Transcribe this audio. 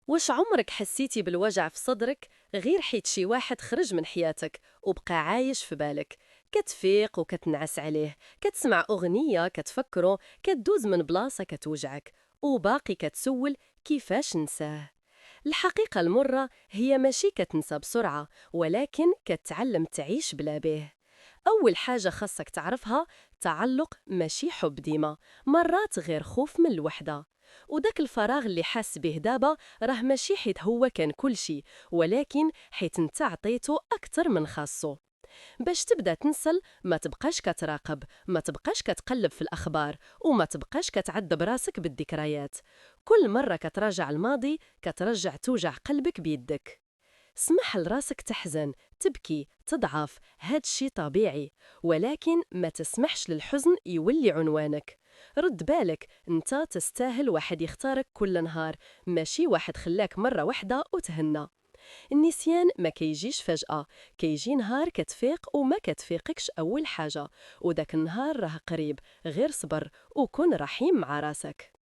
واش عمرك حسيتي بالوجع في صدرك غير حيت شي واحد خرج من حياتك وبقى عايش في بالك؟ كتفيق وكتنعس عليه، كتسمع أغنية كتفكرو، كتدوز من بلاصة كتوجعك وباقي كتسول كيفاش نساه. الحقيقة المرة هي ماشي كتنسى بسرعة، ولكن كتعلم تعيش بلا بيه. أول حاجة خاصك تعرفها: تعلق ماشي حب ديما، مرات غير خوف من الوحدة. وداك الفراغ اللي حاس به دابا راه ماشي حيت هو كان كل شي، ولكن حيت انت عطيته أكتر من خاصو. باش تبدا تنسل، ما تبقاش كتراقب، ما تبقاش كتقلب في الأخبار، وما تبقاش كتعذب راسك بالذكريات. كل مرة كتراجع الماضي كترجع توجع قلبك بيدك. سمح لراسك تحزن، تبكي، تضعف، هادشي طبيعي، ولكن ما تسمحش للحزن يولي عنوانك. رد بالك، انت تستاهل واحد يختارك كل نهار، ماشي واحد خلاك مرة واحدة وتهنى. النسيان ما كيجيش فجأة، كيجي نهار كتفيق وما كتفيقكش أول حاجة، وداك النهار راه قريب، غير صبر وكن رحيم مع راسك.